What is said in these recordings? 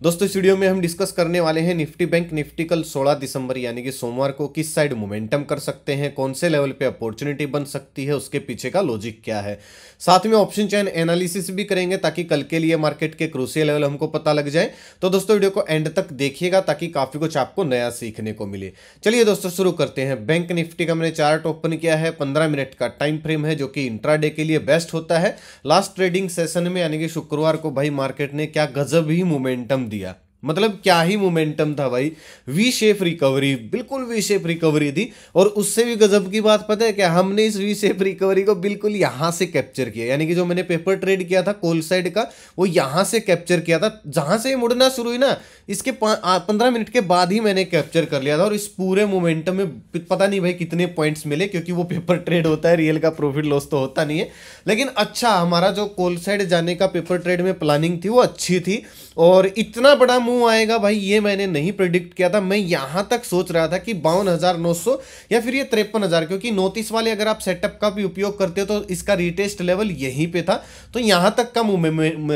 दोस्तों इस वीडियो में हम डिस्कस करने वाले हैं निफ्टी बैंक निफ्टी कल 16 दिसंबर यानी कि सोमवार को किस साइड मोमेंटम कर सकते हैं, कौन से लेवल पे अपॉर्चुनिटी बन सकती है, उसके पीछे का लॉजिक क्या है। साथ में ऑप्शन चेन एनालिसिस भी करेंगे ताकि कल के लिए मार्केट के क्रूशियल लेवल हमको पता लग जाए। तो दोस्तों वीडियो को एंड तक देखिएगा ताकि काफी कुछ आपको नया सीखने को मिले। चलिए दोस्तों शुरू करते हैं। बैंक निफ्टी का मैंने चार्ट ओपन किया है, 15 मिनट का टाइम फ्रेम है जो कि इंट्राडे के लिए बेस्ट होता है। लास्ट ट्रेडिंग सेशन में यानी कि शुक्रवार को भाई मार्केट ने क्या गजब ही मोमेंटम दिया, मतलब क्या ही मोमेंटम था भाई। वी शेप रिकवरी, बिल्कुल वी शेप रिकवरी थी। और उससे भी गजब की बात पता है क्या, हमने इस वी शेप रिकवरी को बिल्कुल यहां से कैप्चर किया, यानी कि जो मैंने पेपर ट्रेड किया था कॉल साइड का वो यहां से कैप्चर किया था। जहां से मुड़ना शुरू हुई ना इसके 15 मिनट के बाद ही मैंने कैप्चर कर लिया था। और इस पूरे मोमेंटम में पता नहीं भाई कितने पॉइंट्स मिले, क्योंकि वो पेपर ट्रेड होता है, रियल का प्रॉफिट लॉस तो होता नहीं है। लेकिन अच्छा हमारा जो कॉल साइड जाने का पेपर ट्रेड में प्लानिंग थी वो अच्छी थी। और इतना बड़ा मूव आएगा भाई ये मैंने नहीं प्रेडिक्ट किया था। मैं यहां तक सोच रहा था कि 52,900 या फिर ये 53,000, क्योंकि 29 वाले अगर आप सेटअप का भी उपयोग करते हो तो इसका रिटेस्ट लेवल यहीं पे था। तो यहां तक का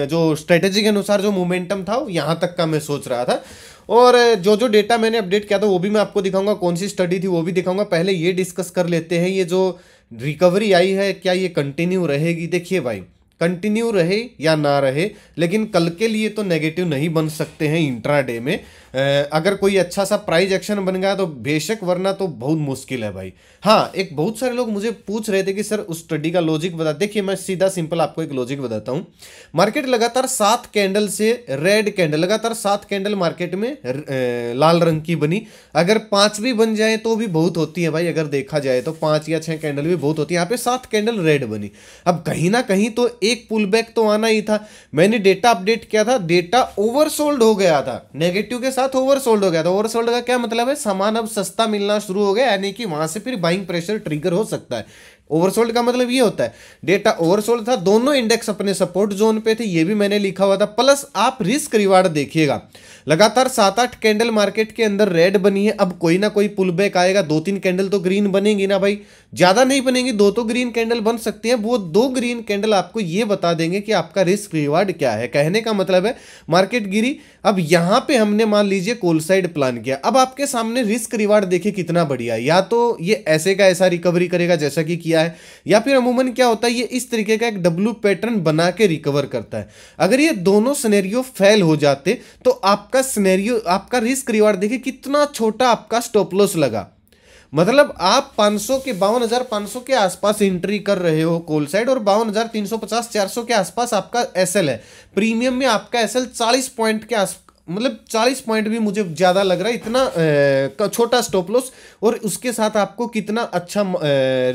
जो स्ट्रेटेजी के अनुसार जो मोमेंटम था यहां तक का मैं सोच रहा था। और जो जो डेटा मैंने अपडेट किया था वो भी मैं आपको दिखाऊंगा, कौन सी स्टडी थी वो भी दिखाऊंगा। पहले ये डिस्कस कर लेते हैं, ये जो रिकवरी आई है क्या ये कंटिन्यू रहेगी। देखिए भाई कंटिन्यू रहे या ना रहे, लेकिन कल के लिए तो नेगेटिव नहीं बन सकते हैं इंट्राडे में। अगर कोई अच्छा सा प्राइस एक्शन बन गया तो बेशक, वरना तो बहुत मुश्किल है भाई। हाँ, एक बहुत सारे लोग मुझे पूछ रहे थे कि सर उस स्टडी का लॉजिक बता। देखिए मैं सीधा सिंपल आपको एक लॉजिक बताता हूँ। मार्केट लगातार 7 कैंडल से रेड कैंडल, लगातार 7 कैंडल मार्केट में लाल रंग की बनी। अगर 5 भी बन जाए तो भी बहुत होती है भाई, अगर देखा जाए तो 5 या 6 कैंडल भी बहुत होती है। यहाँ पे 7 कैंडल रेड बनी। अब कहीं ना कहीं तो एक पुल बैक तो आना ही था। मैंने डेटा अपडेट किया था, डेटा ओवरसोल्ड हो गया था, नेगेटिव के साथ ओवरसोल्ड हो गया था। ओवरसोल्ड का क्या मतलब है, सामान अब सस्ता मिलना शुरू हो गया, यानी कि वहां से फिर बाइंग प्रेशर ट्रिगर हो सकता है। ओवरसोल्ड का मतलब ये होता है डेटा ओवरसोल्ड था, दोनों इंडेक्स अपने सपोर्ट जोन पे थे, ये भी मैंने लिखा हुआ था। प्लस आप रिस्क रिवार्ड देखिएगा, लगातार 7-8 कैंडल मार्केट के अंदर रेड बनी है। अब कोई ना कोई पुल बैक आएगा, 2-3 कैंडल तो ग्रीन बनेगी ना भाई, ज्यादा नहीं बनेगी, 2 तो ग्रीन कैंडल बन सकती हैं। वो 2 ग्रीन कैंडल आपको ये बता देंगे कि आपका रिस्क रिवार्ड क्या है। कहने का मतलब है मार्केट गिरी, अब यहां पे हमने मान लीजिए कॉल साइड प्लान किया। अब आपके सामने रिस्क रिवार्ड देखिए कितना बढ़िया है। या तो ये ऐसे का ऐसा रिकवरी करेगा जैसा कि किया है, या फिर अमूमन क्या होता है ये इस तरीके का एक डब्ल्यू पैटर्न बना के रिकवर करता है। अगर ये दोनों सिनेरियो फेल हो जाते तो आपका सिनेरियो, आपका रिस्क रिवार्ड देखिए कितना छोटा आपका स्टॉप लॉस लगा। मतलब आप 500 के 52,500 के आसपास एंट्री कर रहे हो कॉल साइड, और 52,350-400 के आसपास आपका एसएल है। प्रीमियम में आपका एसएल 40 पॉइंट के आस, मतलब 40 पॉइंट भी मुझे ज्यादा लग रहा है, इतना छोटा स्टॉप लॉस। और उसके साथ आपको कितना अच्छा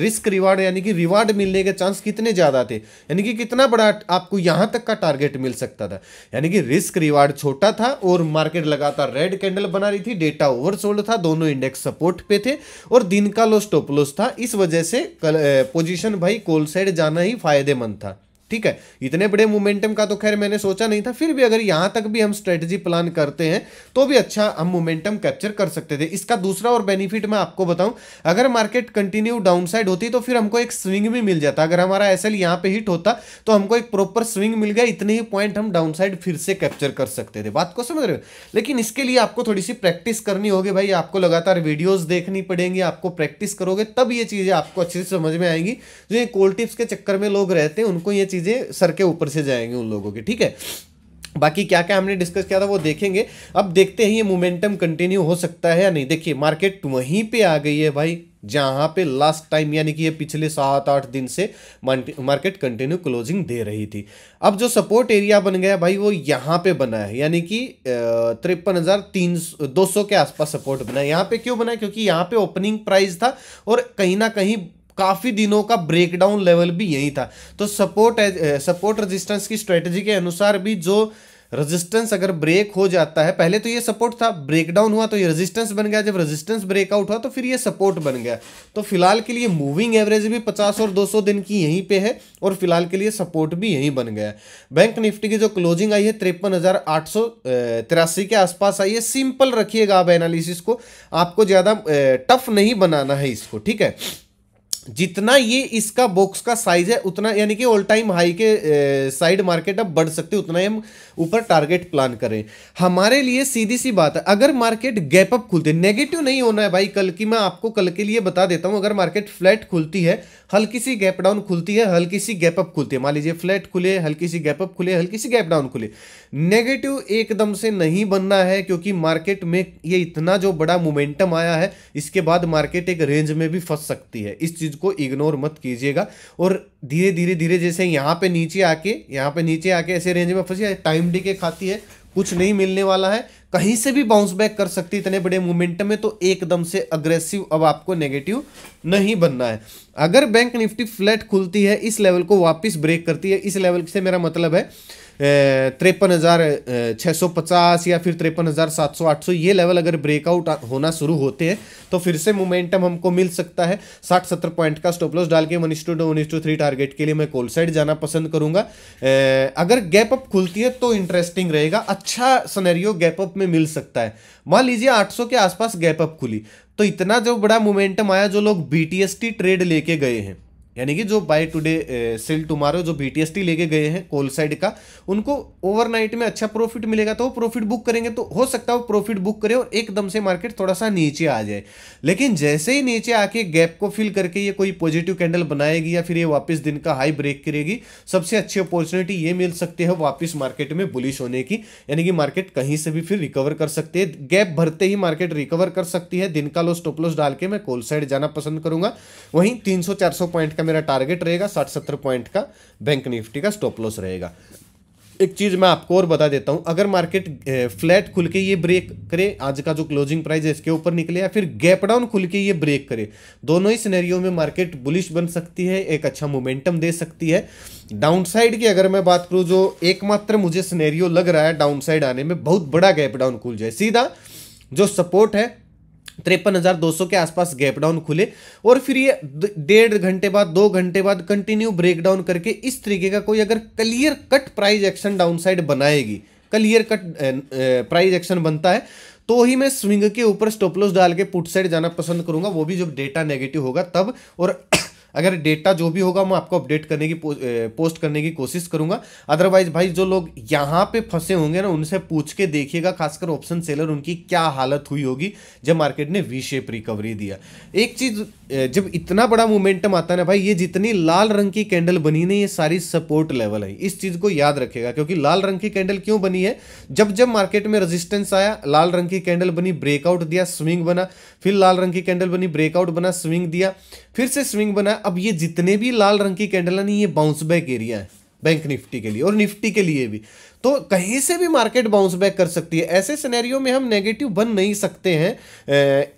रिस्क रिवार्ड, यानी कि रिवार्ड मिलने के चांस कितने ज्यादा थे, यानी कि कितना बड़ा आपको यहां तक का टारगेट मिल सकता था। यानी कि रिस्क रिवार्ड छोटा था और मार्केट लगातार रेड कैंडल बना रही थी, डेटा ओवरसोल्ड था, दोनों इंडेक्स सपोर्ट पे थे और दिन का लो स्टॉप लॉस था। इस वजह से पोजीशन भाई कॉल साइड जाना ही फायदेमंद था। ठीक है, इतने बड़े मोमेंटम का तो खैर मैंने सोचा नहीं था, फिर भी अगर यहां तक भी हम स्ट्रेटजी प्लान करते हैं तो भी अच्छा हम मोमेंटम कैप्चर कर सकते थे। इसका दूसरा और बेनिफिट मैं आपको बताऊं, अगर मार्केट कंटिन्यू डाउनसाइड होती तो फिर हमको एक स्विंग भी मिल जाता। अगर हमारा एसएल यहां पे हिट होता तो हमको एक प्रॉपर स्विंग मिल गया, इतने ही पॉइंट हम डाउनसाइड फिर से कैप्चर कर सकते थे। बात को समझ रहे हो? लेकिन इसके लिए आपको थोड़ी सी प्रैक्टिस करनी होगी भाई, आपको लगातार वीडियोज देखनी पड़ेंगी, आपको प्रैक्टिस करोगे तब ये चीजें आपको अच्छे से समझ में आएंगी। जो ये कॉल टिप्स के चक्कर में लोग रहते हैं उनको ये चीजें सर के ऊपर से जाएंगे उन लोगों की। ठीक है, बाकी क्या क्या हमने डिस्कस किया था वो देखेंगे। अब देखते हैं ये मोमेंटम कंटिन्यू हो सकता है या नहीं। देखिए मार्केट वहीं पे आ गई है भाई जहां पे लास्ट टाइम, यानी कि ये पिछले 7-8 दिन से मार्केट कंटिन्यू क्लोजिंग दे रही थी। अब जो सपोर्ट एरिया बन गया भाई वो यहां पे बना है, यानी कि 53,200 के आसपास सपोर्ट बना है। यहां पे क्यों बना है, क्योंकि यहां पे ओपनिंग प्राइस था और कहीं ना कहीं काफी दिनों का ब्रेकडाउन लेवल भी यही था। तो सपोर्ट रेजिस्टेंस की स्ट्रेटजी के अनुसार भी जो रेजिस्टेंस अगर ब्रेक हो जाता है, पहले तो ये सपोर्ट था, ब्रेकडाउन हुआ तो ये रेजिस्टेंस बन गया, जब रेजिस्टेंस ब्रेकआउट हुआ तो फिर ये सपोर्ट बन गया। तो फिलहाल के लिए मूविंग एवरेज भी 50 और 200 दिन की यहीं पे है और फिलहाल के लिए सपोर्ट भी यहीं बन गया। बैंक निफ्टी की जो क्लोजिंग आई है 53,883 के आसपास आई है। सिंपल रखिएगा आप एनालिसिस को, आपको ज्यादा टफ नहीं बनाना है इसको। ठीक है, जितना ये इसका बॉक्स का साइज है उतना, यानी कि ऑल टाइम हाई के साइड मार्केट अब बढ़ सकते, उतना ही हम ऊपर टारगेट प्लान करें। हमारे लिए सीधी सी बात है, अगर मार्केट गैप अप खुलती है, नेगेटिव नहीं होना है भाई। कल की मैं आपको कल के लिए बता देता हूं, अगर मार्केट फ्लैट खुलती है, हल्की सी गैप डाउन खुलती है, हल्की सी गैप अप खुलती है, मान लीजिए फ्लैट खुले, हल्की सी गैप अप खुले, हल्की सी गैप डाउन खुले, नेगेटिव एकदम से नहीं बनना है, क्योंकि मार्केट में ये इतना जो बड़ा मोमेंटम आया है, इसके बाद मार्केट एक रेंज में भी फंस सकती है। इस चीज को इग्नोर मत कीजिएगा। और धीरे धीरे धीरे जैसे यहाँ पे नीचे आके ऐसे रेंज में फंसी, टाइम डी के खाती है, कुछ नहीं मिलने वाला है, कहीं से भी बाउंस बैक कर सकती है इतने बड़े मोमेंटम में। तो एकदम से अग्रेसिव अब आपको नेगेटिव नहीं बनना है। अगर बैंक निफ्टी फ्लैट खुलती है, इस लेवल को वापस ब्रेक करती है, इस लेवल से मेरा मतलब है 53,650 या फिर 53,700-800, ये लेवल अगर ब्रेकआउट होना शुरू होते हैं तो फिर से मोमेंटम हमको मिल सकता है। 60-70 पॉइंट का स्टॉप लॉस डाल के 1:2 1:3 टारगेट के लिए मैं कॉल साइड जाना पसंद करूंगा। अगर गैप अप खुलती है तो इंटरेस्टिंग रहेगा, अच्छा सिनेरियो गैप अप में मिल सकता है। मान लीजिए 800 के आसपास गैप अप खुली, तो इतना जो बड़ा मोमेंटम आया, जो लोग BTST ट्रेड लेके गए हैं, यानी कि जो बाय टुडे सेल टुमारो जो BTST लेके गए हैं कॉल साइड का, उनको ओवरनाइट में अच्छा प्रॉफिट मिलेगा, तो वो प्रॉफिट बुक करेंगे। तो हो सकता है वो प्रॉफिट बुक करें और एकदम से मार्केट थोड़ा सा नीचे आ जाए। लेकिन जैसे ही नीचे आके गैप को फिल करके ये कोई पॉजिटिव कैंडल बनाएगी या फिर ये वापस दिन का हाई ब्रेक करेगी, सबसे अच्छी अपॉर्चुनिटी ये मिल सकती है वापस मार्केट में बुलिश होने की, यानी कि मार्केट कहीं से भी फिर रिकवर कर सकती है। गैप भरते ही मार्केट रिकवर कर सकती है। दिन का लो स्टॉप लॉस डाल के मैं कॉल साइड जाना पसंद करूंगा। वहीं 300-400 पॉइंट का मेरा टारगेट रहेगा, 60-70 पॉइंट का बैंक निफ्टी का स्टॉप लॉस रहेगा। एक चीज मैं आपको और बता देता हूं, अगर मार्केट फ्लैट खुल के ये ब्रेक करे, आज का जो क्लोजिंग प्राइस है इसके ऊपर निकले, या फिर गैप डाउन खुल के ये ब्रेक करे, दोनों ही सिनेरियो में मार्केट बुलिश बन सकती है, एक अच्छा मोमेंटम दे सकती है। डाउन साइड की अगर मैं बात करूं, जो एकमात्र मुझे सिनेरियो लग रहा है डाउन साइड आने में, बहुत बड़ा गैप डाउन खुल जाए, सीधा जो सपोर्ट है 53,200 के आसपास गैप डाउन खुले और फिर ये 1.5 घंटे बाद 2 घंटे बाद कंटिन्यू ब्रेकडाउन करके इस तरीके का कोई अगर clear cut price action down side बनाएगी, क्लियर कट प्राइस एक्शन बनता है, तो ही मैं स्विंग के ऊपर स्टॉप लॉस डाल के पुट साइड जाना पसंद करूंगा, वो भी जब डेटा नेगेटिव होगा तब। और अगर डेटा जो भी होगा मैं आपको अपडेट करने की पोस्ट करने की कोशिश करूंगा। अदरवाइज भाई जो लोग यहाँ पे फंसे होंगे ना, उनसे पूछ के देखिएगा, खासकर ऑप्शन सेलर, उनकी क्या हालत हुई होगी जब मार्केट ने वी शेप रिकवरी दिया। एक चीज, जब इतना बड़ा मोमेंटम आता है ना भाई, ये जितनी लाल रंग की कैंडल बनी ना, ये सारी सपोर्ट लेवल है, इस चीज को याद रखेगा। क्योंकि लाल रंग की कैंडल क्यों बनी है, जब जब मार्केट में रेजिस्टेंस आया, लाल रंग की कैंडल बनी, ब्रेकआउट दिया, स्विंग बना, फिर लाल रंग की कैंडल बनी, ब्रेकआउट बना, स्विंग दिया, फिर से स्विंग बना। अब ये जितने भी लाल रंग की कैंडल है, ये बाउंस बैक एरिया है बैंक निफ्टी के लिए और निफ्टी के लिए भी, तो कहीं से भी मार्केट बाउंस बैक कर सकती है। ऐसे सिनेरियो में हम नेगेटिव बन नहीं सकते हैं।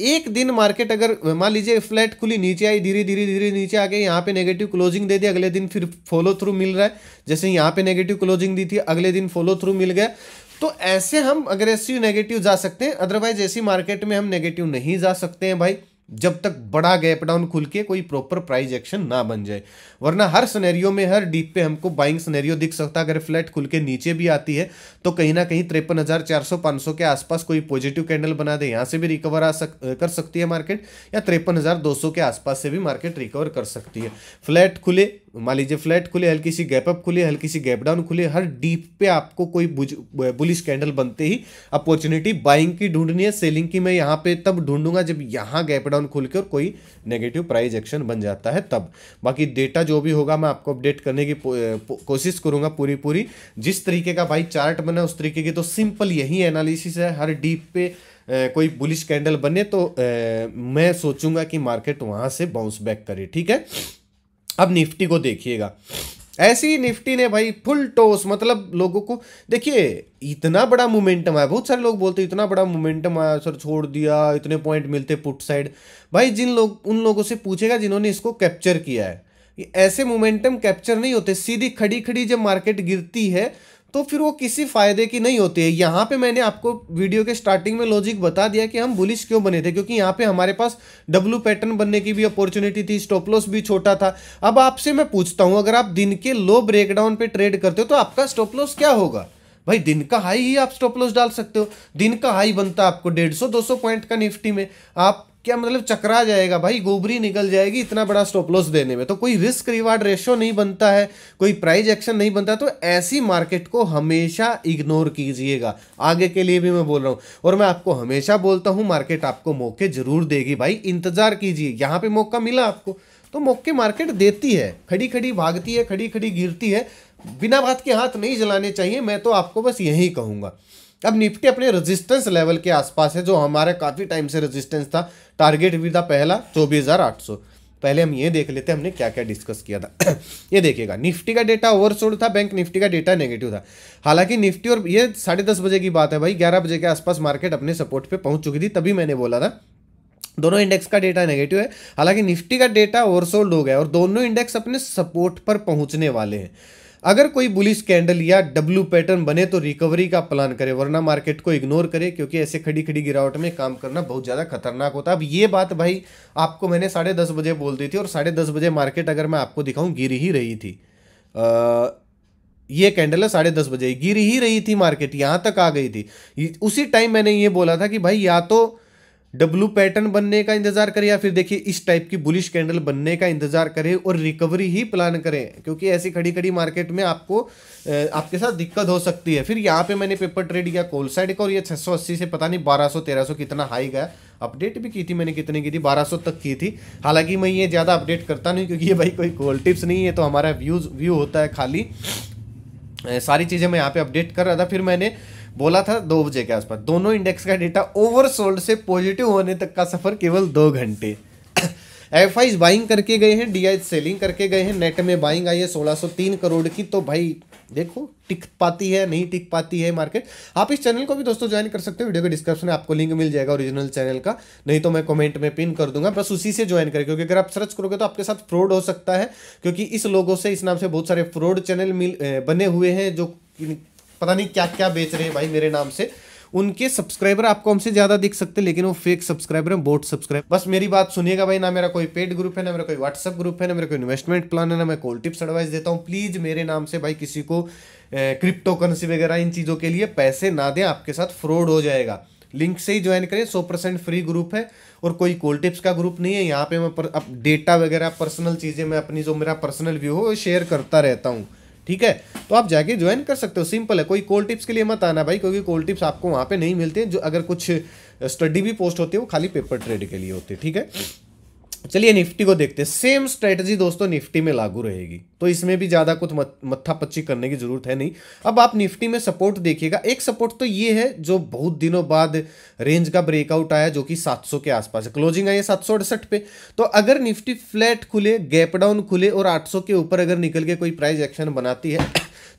एक दिन मार्केट अगर मान लीजिए फ्लैट खुली, नीचे आई, धीरे धीरे धीरे नीचे आ गई, यहाँ पे नेगेटिव क्लोजिंग दे दी, अगले दिन फिर फॉलो थ्रू मिल रहा है, जैसे यहाँ पे नेगेटिव क्लोजिंग दी थी, अगले दिन फॉलो थ्रू मिल गया, तो ऐसे हम अग्रेसिव नेगेटिव जा सकते हैं। अदरवाइज ऐसी मार्केट में हम नेगेटिव नहीं जा सकते हैं भाई, जब तक बड़ा गैप डाउन खुल के कोई प्रॉपर प्राइस एक्शन ना बन जाए। वरना हर सिनेरियो में, हर डीप पे हमको बाइंग सिनेरियो दिख सकता है। अगर फ्लैट खुल के नीचे भी आती है तो कहीं ना कहीं 53,400-500 के आसपास कोई पॉजिटिव कैंडल बना दे, यहाँ से भी रिकवर कर सकती है मार्केट, या 53,200 के आसपास से भी मार्केट रिकवर कर सकती है। फ्लैट खुले, मान लीजिए फ्लैट खुले, हल्की सी गैप अप खुले, हल्की सी गैप डाउन खुले, हर डीप पे आपको कोई बुलिश कैंडल बनते ही अपॉर्चुनिटी बाइंग की ढूंढनी है। सेलिंग की मैं यहाँ पे तब ढूंढूंगा जब यहाँ गैप डाउन खुल के और कोई नेगेटिव प्राइस एक्शन बन जाता है तब। बाकी डेटा जो भी होगा मैं आपको अपडेट करने की कोशिश करूंगा पूरी। जिस तरीके का भाई चार्ट बना उस तरीके की, तो सिंपल यही एनालिसिस है। हर डीप पे कोई बुलिश कैंडल बने तो मैं सोचूंगा कि मार्केट वहां से बाउंस बैक करे, ठीक है। अब निफ्टी को देखिएगा, ऐसी निफ्टी ने भाई फुल टॉस, मतलब लोगों को देखिए इतना बड़ा मोमेंटम आया। बहुत सारे लोग बोलते इतना बड़ा मोमेंटम आया सर, छोड़ दिया, इतने पॉइंट मिलते पुट साइड। भाई उन लोगों से पूछेगा जिन्होंने इसको कैप्चर किया है, ऐसे मोमेंटम कैप्चर नहीं होते। सीधी खड़ी खड़ी जब मार्केट गिरती है तो फिर वो किसी फायदे की नहीं होती है। यहाँ पे मैंने आपको वीडियो के स्टार्टिंग में लॉजिक बता दिया कि हम बुलिश क्यों बने थे, क्योंकि यहाँ पे हमारे पास डब्ल्यू पैटर्न बनने की भी अपॉर्चुनिटी थी, स्टॉप लॉस भी छोटा था। अब आपसे मैं पूछता हूँ, अगर आप दिन के लो ब्रेकडाउन पे ट्रेड करते हो तो आपका स्टॉप लॉस क्या होगा? भाई दिन का हाई ही आप स्टॉप लॉस डाल सकते हो। दिन का हाई बनता है आपको 150-200 पॉइंट का निफ्टी में, आप क्या मतलब चकरा जाएगा भाई, गोबरी निकल जाएगी इतना बड़ा स्टॉप लॉस देने में। तो कोई रिस्क रिवार्ड रेशियो नहीं बनता है, कोई प्राइस एक्शन नहीं बनता, तो ऐसी मार्केट को हमेशा इग्नोर कीजिएगा। आगे के लिए भी मैं बोल रहा हूँ, और मैं आपको हमेशा बोलता हूँ मार्केट आपको मौके जरूर देगी भाई, इंतजार कीजिए। यहाँ पे मौका मिला आपको तो मौके मार्केट देती है, खड़ी खड़ी भागती है, खड़ी खड़ी गिरती है, बिना बात के हाथ नहीं जलाने चाहिए, मैं तो आपको बस यही कहूँगा। अब निफ्टी अपने रेजिस्टेंस लेवल के आसपास है, जो हमारा काफ़ी टाइम से रेजिस्टेंस था, टारगेट भी था पहला 24,800। पहले हम ये देख लेते हैं हमने क्या क्या डिस्कस किया था। ये देखिएगा, निफ्टी का डेटा ओवरसोल्ड था, बैंक निफ्टी का डेटा नेगेटिव था। हालांकि निफ्टी, और ये 10:30 बजे की बात है भाई, 11 बजे के आसपास मार्केट अपने सपोर्ट पे पहुंच चुकी थी, तभी मैंने बोला था दोनों इंडेक्स का डेटा नेगेटिव है। हालांकि निफ्टी का डेटा ओवरसोल्ड हो गया और दोनों इंडेक्स अपने सपोर्ट पर पहुंचने वाले हैं। अगर कोई बुलिश कैंडल या डब्ल्यू पैटर्न बने तो रिकवरी का प्लान करे, वरना मार्केट को इग्नोर करे, क्योंकि ऐसे खड़ी खड़ी गिरावट में काम करना बहुत ज़्यादा खतरनाक होता है। अब ये बात भाई आपको मैंने 10:30 बजे बोल दी थी, और 10:30 बजे मार्केट अगर मैं आपको दिखाऊं गिर ही रही थी। ये कैंडल है 10:30 बजे गिर ही रही थी, मार्केट यहाँ तक आ गई थी। उसी टाइम मैंने ये बोला था कि भाई या तो डब्लू पैटर्न बनने का इंतजार करें, या फिर देखिए इस टाइप की बुलिश कैंडल बनने का इंतजार करें और रिकवरी ही प्लान करें, क्योंकि ऐसी खड़ी खड़ी मार्केट में आपको आपके साथ दिक्कत हो सकती है। फिर यहाँ पे मैंने पेपर ट्रेड किया कॉल साइड का, और ये 680 से पता नहीं 1200-1300 कितना हाई गया। अपडेट भी की थी मैंने, कितनी की थी, 1200 तक की थी। हालांकि मैं ये ज़्यादा अपडेट करता नहीं, क्योंकि ये भाई कोई कॉल टिप्स नहीं है, तो हमारा व्यू होता है खाली। सारी चीज़ें मैं यहाँ पे अपडेट कर रहा था। फिर मैंने बोला था 2 बजे के आसपास दोनों इंडेक्स का डेटा ओवरसोल्ड से पॉजिटिव होने तक का सफर केवल 2 घंटे। एफआईज बाइंग करके गए हैं, डीआई सेलिंग करके गए हैं, नेट में बाइंग आई है 1603 करोड़ की। तो भाई देखो टिक पाती है नहीं टिक पाती है मार्केट। आप इस चैनल को भी दोस्तों ज्वाइन कर सकते हो, वीडियो के डिस्क्रिप्शन में आपको लिंक मिल जाएगा ओरिजिनल चैनल का, नहीं तो मैं कमेंट में पिन कर दूंगा, बस उसी से ज्वाइन करें, क्योंकि अगर आप सर्च करोगे तो आपके साथ फ्रॉड हो सकता है, क्योंकि इस लोगों से, इस नाम से बहुत सारे फ्रॉड चैनल बने हुए हैं जो पता नहीं क्या क्या बेच रहे हैं भाई मेरे नाम से। उनके सब्सक्राइबर आपको हमसे ज्यादा दिख सकते हैं, लेकिन वो फेक सब्सक्राइबर हैं, बोट सब्सक्राइबर। बस मेरी बात सुनिएगा भाई, ना मेरा कोई पेड ग्रुप है, ना मेरा कोई व्हाट्सएप ग्रुप है, ना मेरा कोई इन्वेस्टमेंट प्लान है, ना मैं कॉल टिप्स एडवाइस देता हूँ। प्लीज मेरे नाम से भाई किसी को क्रिप्टो करेंसी वगैरह इन चीजों के लिए पैसे ना दें, आपके साथ फ्रॉड हो जाएगा। लिंक से ही ज्वाइन करें, 100% फ्री ग्रुप है, और कोई कॉल टिप्स का ग्रुप नहीं है। यहाँ पे मैं अब डेटा वगैरह पर्सनल चीजें, मैं अपनी जो मेरा पर्सनल व्यू हो वो शेयर करता रहता हूँ, ठीक है। तो आप जाके ज्वाइन कर सकते हो, सिंपल है। कोई कॉल टिप्स के लिए मत आना भाई, क्योंकि कॉल टिप्स आपको वहाँ पे नहीं मिलते हैं। जो अगर कुछ स्टडी भी पोस्ट होती है वो खाली पेपर ट्रेड के लिए होती है, ठीक है। चलिए निफ्टी को देखते हैं। सेम स्ट्रेटजी दोस्तों निफ्टी में लागू रहेगी, तो इसमें भी ज्यादा कुछ मत्था पच्ची करने की जरूरत है नहीं। अब आप निफ्टी में सपोर्ट देखिएगा, एक सपोर्ट तो ये है जो बहुत दिनों बाद रेंज का ब्रेकआउट आया, जो कि 700 के आसपास है, क्लोजिंग आई है 768 पे। तो अगर निफ्टी फ्लैट खुले, गैप डाउन खुले और 800 के ऊपर अगर निकल के कोई प्राइस एक्शन बनाती है,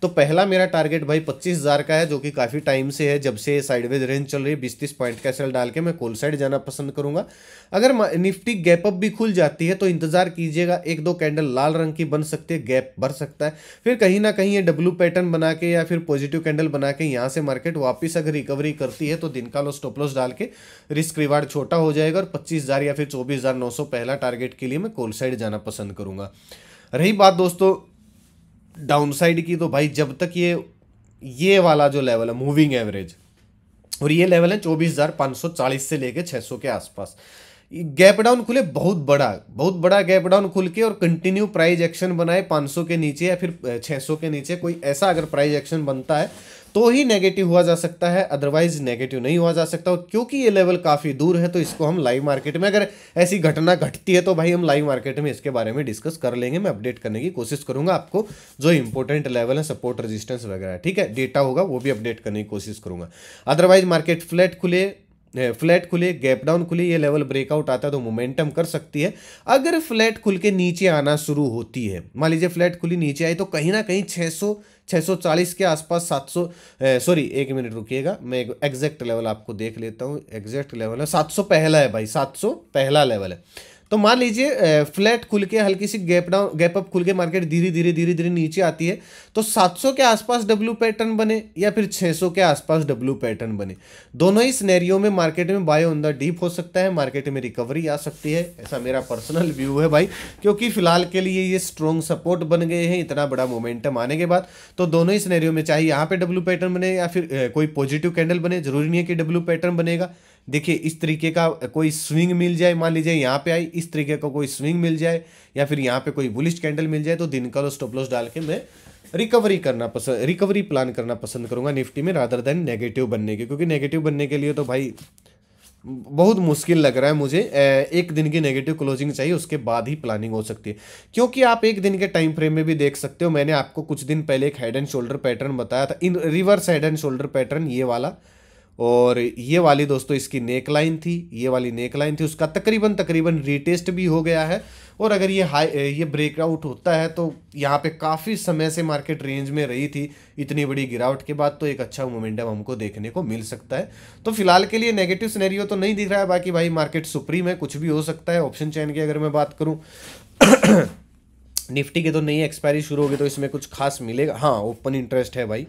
तो पहला मेरा टारगेट भाई 25,000 का है, जो कि काफ़ी टाइम से है, जब से साइडवेज रेंज चल रही है। 20-30 पॉइंट का सेल डाल के मैं कॉल साइड जाना पसंद करूंगा। अगर निफ्टी गैप अप भी खुल जाती है तो इंतजार कीजिएगा, 1-2 कैंडल लाल रंग की बन सकती है, गैप बढ़ सकता है, फिर कहीं ना कहीं ये डब्ल्यू पैटर्न बना के या फिर पॉजिटिव कैंडल बना के यहाँ से मार्केट वापस अगर रिकवरी करती है, तो दिन का लो स्टॉप लॉस डाल के रिस्क रिवार्ड छोटा हो जाएगा, और 25,000 या फिर 24,900 पहला टारगेट के लिए मैं कॉल साइड जाना पसंद करूंगा। रही बात दोस्तों डाउन साइड की, तो भाई जब तक ये वाला जो लेवल है मूविंग एवरेज, और ये लेवल है 24,540 से लेके 600 के आसपास, गैप डाउन खुले बहुत बड़ा गैप डाउन खुल के, और कंटिन्यू प्राइस एक्शन बनाए 500 के नीचे या फिर 600 के नीचे, कोई ऐसा अगर प्राइस एक्शन बनता है तो ही नेगेटिव हुआ जा सकता है, अदरवाइज नेगेटिव नहीं हुआ जा सकता। और क्योंकि ये लेवल काफ़ी दूर है, तो इसको हम लाइव मार्केट में, अगर ऐसी घटना घटती है तो भाई हम लाइव मार्केट में इसके बारे में डिस्कस कर लेंगे। मैं अपडेट करने की कोशिश करूंगा आपको, जो इंपॉर्टेंट लेवल है, सपोर्ट रेजिस्टेंस वगैरह, ठीक है, डेटा होगा वो भी अपडेट करने की कोशिश करूंगा। अदरवाइज मार्केट फ्लैट खुले, गैप डाउन खुले, ये लेवल ब्रेकआउट आता है तो मोमेंटम कर सकती है। अगर फ्लैट खुल के नीचे आना शुरू होती है, मान लीजिए फ्लैट खुली नीचे आई, तो कहीं ना कहीं 640 के आसपास, 700 सॉरी 1 मिनट रुकिएगा, मैं एग्जैक्ट लेवल आपको देख लेता हूँ। एग्जैक्ट लेवल है 700 पहला है भाई, 700 पहला लेवल है। तो मान लीजिए फ्लैट खुल के हल्की सी गैप अप खुल के मार्केट धीरे धीरे नीचे आती है, तो 700 के आसपास डब्ल्यू पैटर्न बने या फिर 600 के आसपास डब्ल्यू पैटर्न बने, दोनों ही सिनेरियो में मार्केट में बाय ऑन द डीप हो सकता है, मार्केट में रिकवरी आ सकती है। ऐसा मेरा पर्सनल व्यू है भाई, क्योंकि फिलहाल के लिए ये स्ट्रॉन्ग सपोर्ट बन गए हैं इतना बड़ा मोमेंटम आने के बाद। तो दोनों ही सिनेरियो में चाहे यहाँ पे डब्ल्यू पैटर्न बने या फिर कोई पॉजिटिव कैंडल बने, जरूरी नहीं है कि डब्ल्यू पैटर्न बनेगा, देखिए इस तरीके का कोई स्विंग मिल जाए, मान लीजिए यहाँ पे आई, इस तरीके का कोई स्विंग मिल जाए या फिर यहाँ पे कोई बुलिश कैंडल मिल जाए, तो दिन का स्टॉप लॉस डाल के मैं रिकवरी प्लान करना पसंद करूंगा निफ्टी में, रादर देन नेगेटिव बनने के, क्योंकि नेगेटिव बनने के लिए तो भाई बहुत मुश्किल लग रहा है मुझे। एक दिन की नेगेटिव क्लोजिंग चाहिए, उसके बाद ही प्लानिंग हो सकती है, क्योंकि आप एक दिन के टाइम फ्रेम में भी देख सकते हो। मैंने आपको कुछ दिन पहले एक हेड एंड शोल्डर पैटर्न बताया था, in reverse head and shoulder pattern ये वाला, और ये वाली दोस्तों इसकी नेक लाइन थी, ये वाली नेक लाइन थी, उसका तकरीबन रीटेस्ट भी हो गया है। और अगर ये ब्रेकआउट होता है तो यहाँ पे काफ़ी समय से मार्केट रेंज में रही थी, इतनी बड़ी गिरावट के बाद तो एक अच्छा मोमेंटम हमको देखने को मिल सकता है। तो फिलहाल के लिए नेगेटिव सिनेरियो तो नहीं दिख रहा है, बाकी भाई मार्केट सुप्रीम है, कुछ भी हो सकता है। ऑप्शन चैन की अगर मैं बात करूँ निफ्टी की तो नई एक्सपायरी शुरू होगी तो इसमें कुछ खास मिलेगा। हाँ, ओपन इंटरेस्ट है भाई।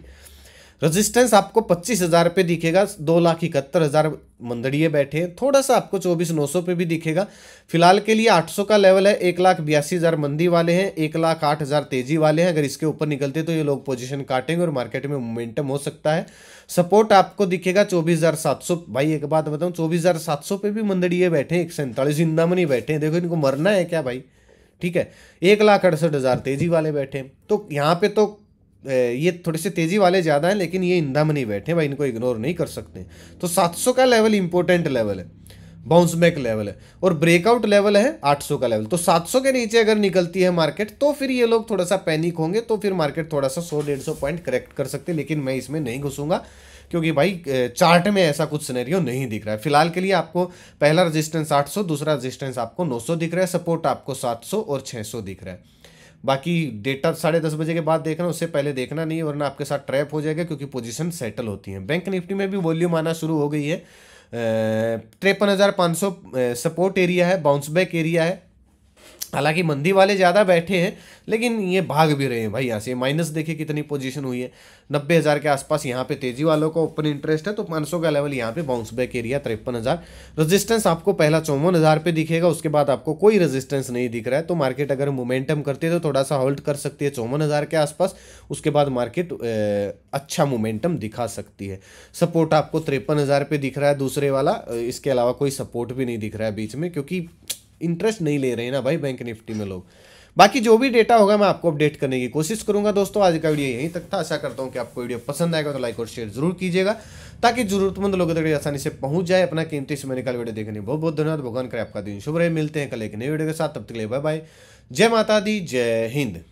रेजिस्टेंस आपको 25,000 पे दिखेगा, 2,71,000 मंदड़िए बैठे हैं, थोड़ा सा आपको 24,900 पे भी दिखेगा। फिलहाल के लिए 800 का लेवल है, 1,82,000 मंदी वाले हैं, 1,08,000 तेजी वाले हैं। अगर इसके ऊपर निकलते तो ये लोग पोजीशन काटेंगे और मार्केट में मोमेंटम हो सकता है। सपोर्ट आपको दिखेगा 24,700। भाई एक बात बताऊं, 24,700 पे भी मंदड़िए बैठे हैं, 147 इंदामनी बैठे हैं। देखो इनको मरना है क्या भाई, ठीक है। 1,68,000 तेजी वाले बैठे हैं, तो यहाँ पे तो ये थोड़े से तेजी वाले ज़्यादा हैं, लेकिन ये इंदामनी बैठे हैं भाई, इनको इग्नोर नहीं कर सकते। तो 700 का लेवल इंपॉर्टेंट लेवल है, बाउंस बैक लेवल है, और ब्रेकआउट लेवल है 800 का लेवल। तो 700 के नीचे अगर निकलती है मार्केट तो फिर ये लोग थोड़ा सा पैनिक होंगे, तो फिर मार्केट थोड़ा सा 100-150 पॉइंट करेक्ट कर सकते हैं, लेकिन मैं इसमें नहीं घुसूंगा, क्योंकि भाई चार्ट में ऐसा कुछ सिनेरियो नहीं दिख रहा है। फिलहाल के लिए आपको पहला रेजिस्टेंस 800, दूसरा रेजिस्टेंस आपको 900 दिख रहा है, सपोर्ट आपको 700 और 600 दिख रहा है। बाकी डेटा 10:30 बजे के बाद देखना, उससे पहले देखना नहीं है, वरना आपके साथ ट्रैप हो जाएगा, क्योंकि पोजीशन सेटल होती है। बैंक निफ्टी में भी वॉल्यूम आना शुरू हो गई है। 53,500 सपोर्ट एरिया है, बाउंस बैक एरिया है। हालांकि मंदी वाले ज़्यादा बैठे हैं, लेकिन ये भाग भी रहे हैं भाई यहाँ से। माइनस देखिए कितनी पोजीशन हुई है, 90,000 के आसपास यहाँ पे तेजी वालों का ओपन इंटरेस्ट है, तो 500 का लेवल यहाँ पे बाउंस बैक एरिया 53,000। रेजिस्टेंस आपको पहला 54,000 पे दिखेगा, उसके बाद आपको कोई रेजिस्टेंस नहीं दिख रहा है। तो मार्केट अगर मोमेंटम करती है तो थोड़ा सा होल्ड कर सकती है 54,000 के आसपास, उसके बाद मार्केट अच्छा मोमेंटम दिखा सकती है। सपोर्ट आपको 53,000 पे दिख रहा है दूसरे वाला, इसके अलावा कोई सपोर्ट भी नहीं दिख रहा है बीच में, क्योंकि इंटरेस्ट नहीं ले रहे हैं ना भाई बैंक निफ्टी में लोग। बाकी जो भी डेटा होगा मैं आपको अपडेट करने की कोशिश करूंगा। दोस्तों आज का वीडियो यहीं तक था, आशा करता हूं कि आपको वीडियो पसंद आएगा, तो लाइक और शेयर जरूर कीजिएगा, ताकि जरूरतमंद लोगों तक आसानी से पहुंच जाए। अपना कीमती समय निकाल वीडियो देखने बहुत बहुत धन्यवाद। भगवान करे आपका दिन शुभ रहे। मिलते हैं कल एक नई वीडियो के साथ, तब तक के लिए बाय बाय। जय माता दी, जय हिंद।